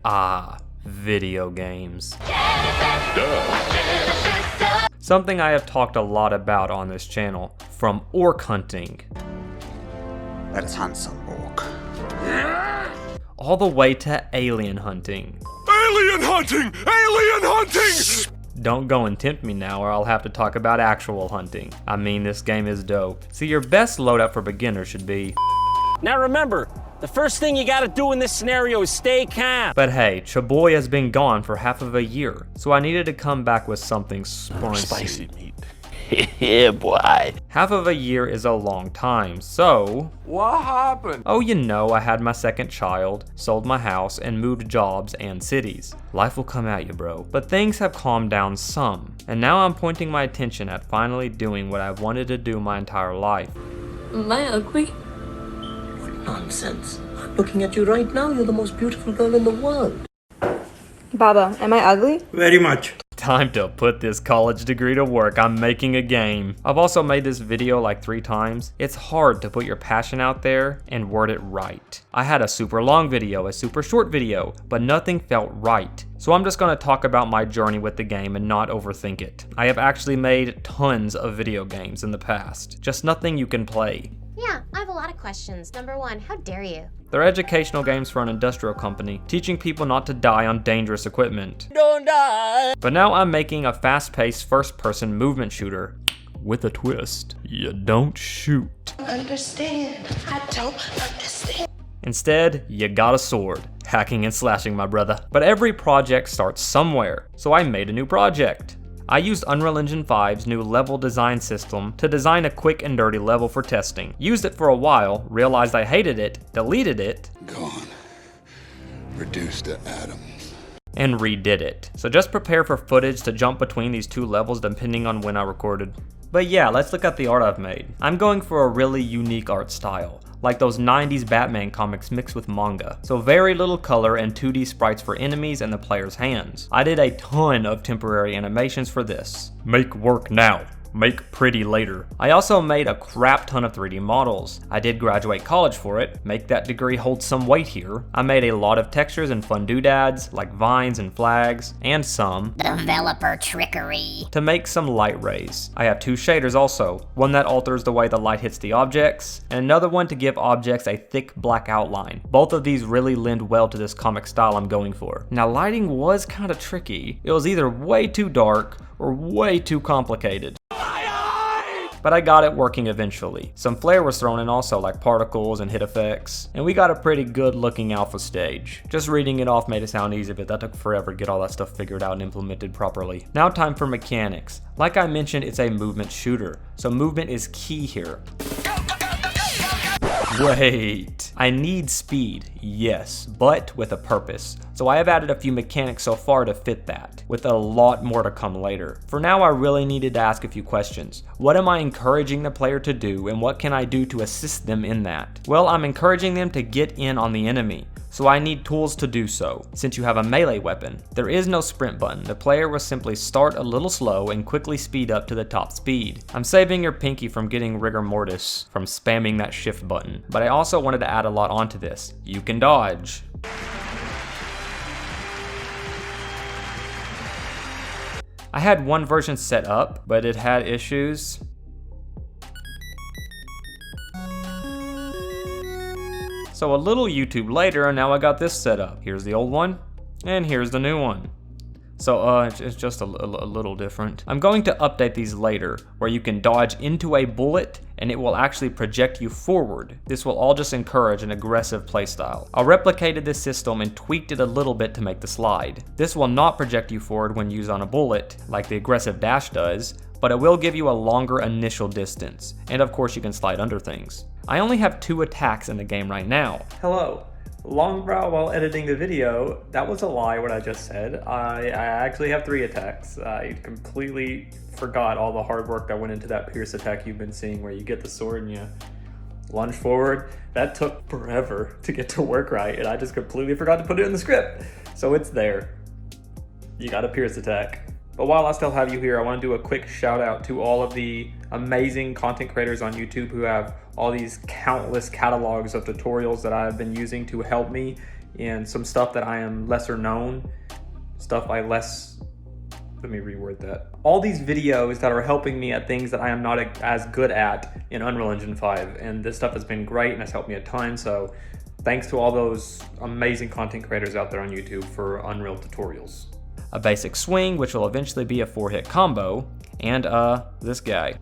Ah, video games. Something I have talked a lot about on this channel, from orc hunting. Let us hunt some orc. All the way to alien hunting. Alien hunting! Alien hunting! Don't go and tempt me now or I'll have to talk about actual hunting. I mean, this game is dope. See, your best loadout for beginners should be... Now remember, the first thing you gotta do in this scenario is stay calm. But hey, Chaboy has been gone for half of a year, so I needed to come back with something spicy meat. Yeah, boy. Half of a year is a long time, so... What happened? Oh, you know, I had my second child, sold my house, and moved jobs and cities. Life will come at you, bro. But things have calmed down some, and now I'm pointing my attention at finally doing what I've wanted to do my entire life. Am I ugly? Nonsense. I'm looking at you right now. You're the most beautiful girl in the world. Baba, am I ugly? Very much. Time to put this college degree to work. I'm making a game. I've also made this video like 3 times. It's hard to put your passion out there and word it right. I had a super long video, a super short video, but nothing felt right. So I'm just gonna talk about my journey with the game and not overthink it. I have actually made tons of video games in the past, just nothing you can play. Yeah, I have a lot of questions. Number 1, how dare you? They're educational games for an industrial company, teaching people not to die on dangerous equipment. Don't die. But now I'm making a fast-paced first-person movement shooter. With a twist. You don't shoot. Understand? I don't understand. Instead, you got a sword. Hacking and slashing, my brother. But every project starts somewhere, so I made a new project. I used Unreal Engine 5's new level design system to design a quick and dirty level for testing. Used it for a while, realized I hated it, deleted it, Gone. Reduced to atoms. and redid it. So just prepare for footage to jump between these 2 levels depending on when I recorded. But yeah, let's look at the art I've made. I'm going for a really unique art style, like those 90s Batman comics mixed with manga. So very little color and 2D sprites for enemies and the player's hands. I did a ton of temporary animations for this. Make work now. Make pretty later. I also made a crap ton of 3D models. I did graduate college for it, make that degree hold some weight here. I made a lot of textures and fun doodads, like vines and flags, and some Developer trickery. to make some light rays. I have 2 shaders also, one that alters the way the light hits the objects, and another one to give objects a thick black outline. Both of these really lend well to this comic style I'm going for. Now lighting was kinda tricky. It was either way too dark or way too complicated. But I got it working eventually. Some flair was thrown in also, like particles and hit effects, and we got a pretty good looking alpha stage. Just reading it off made it sound easy, but that took forever to get all that stuff figured out and implemented properly. Now time for mechanics. Like I mentioned, it's a movement shooter, so movement is key here. Wait, I need speed, yes, but with a purpose. So I have added a few mechanics so far to fit that, with a lot more to come later. For now, I really needed to ask a few questions. What am I encouraging the player to do, and what can I do to assist them in that? Well, I'm encouraging them to get in on the enemy, so I need tools to do so. Since you have a melee weapon, there is no sprint button. The player will simply start a little slow and quickly speed up to the top speed. I'm saving your pinky from getting rigor mortis from spamming that shift button, but I also wanted to add a lot onto this. You can dodge. I had one version set up, but it had issues. So a little YouTube later, and now I got this set up. Here's the old one, and here's the new one. So it's just a little different. I'm going to update these later, where you can dodge into a bullet and it will actually project you forward. This will all just encourage an aggressive playstyle. I replicated this system and tweaked it a little bit to make the slide. This will not project you forward when used on a bullet, like the aggressive dash does, but it will give you a longer initial distance. And of course you can slide under things. I only have 2 attacks in the game right now. Hello. Long brow while editing the video. That was a lie what I just said. I actually have 3 attacks. I completely forgot all the hard work that went into that pierce attack you've been seeing where you get the sword and you lunge forward. That took forever to get to work right and I just completely forgot to put it in the script. So it's there. You got a pierce attack. But while I still have you here, I want to do a quick shout out to all of the amazing content creators on YouTube who have all these countless catalogs of tutorials that I've been using to help me and some stuff that I am lesser known, stuff I less, let me reword that. All these videos that are helping me at things that I am not as good at in Unreal Engine 5, and this stuff has been great and has helped me a ton, so thanks to all those amazing content creators out there on YouTube for Unreal tutorials. A basic swing, which will eventually be a 4-hit combo, and this guy.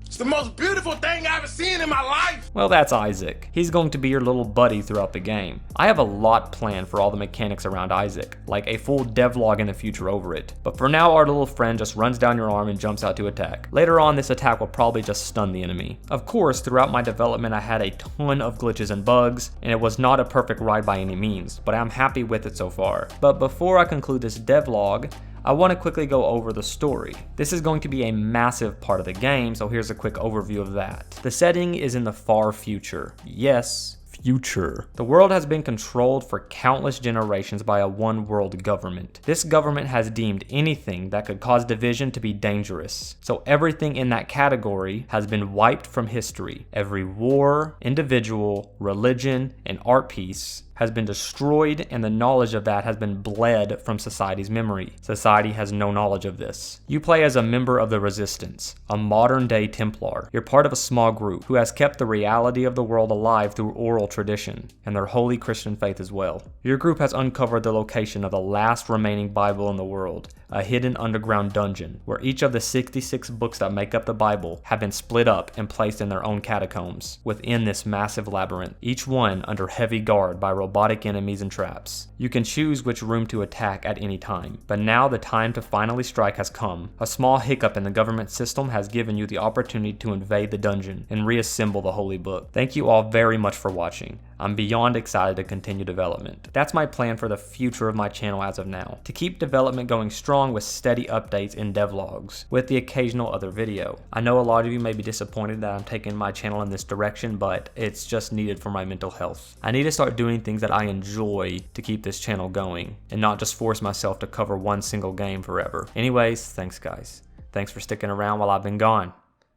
It's the most beautiful thing I've ever seen in my life! Well, that's Isaac. He's going to be your little buddy throughout the game. I have a lot planned for all the mechanics around Isaac, like a full devlog in the future over it. But for now, our little friend just runs down your arm and jumps out to attack. Later on, this attack will probably just stun the enemy. Of course, throughout my development, I had a ton of glitches and bugs, and it was not a perfect ride by any means, but I'm happy with it so far. But before I conclude this devlog, I want to quickly go over the story. This is going to be a massive part of the game, so here's a quick overview of that. The setting is in the far future. Yes, future. The world has been controlled for countless generations by a one-world government. This government has deemed anything that could cause division to be dangerous. So everything in that category has been wiped from history. Every war, individual, religion, and art piece has been destroyed, and the knowledge of that has been bled from society's memory. Society has no knowledge of this. You play as a member of the Resistance, a modern-day Templar. You're part of a small group who has kept the reality of the world alive through oral tradition, and their holy Christian faith as well. Your group has uncovered the location of the last remaining Bible in the world, a hidden underground dungeon, where each of the 66 books that make up the Bible have been split up and placed in their own catacombs within this massive labyrinth, each one under heavy guard by robotic enemies and traps. You can choose which room to attack at any time, but now the time to finally strike has come. A small hiccup in the government system has given you the opportunity to invade the dungeon and reassemble the holy book. Thank you all very much for watching. I'm beyond excited to continue development. That's my plan for the future of my channel as of now, to keep development going strong with steady updates and devlogs, with the occasional other video. I know a lot of you may be disappointed that I'm taking my channel in this direction, but it's just needed for my mental health. I need to start doing things that I enjoy to keep this channel going, and not just force myself to cover one single game forever. Anyways, thanks guys. Thanks for sticking around while I've been gone.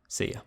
See ya.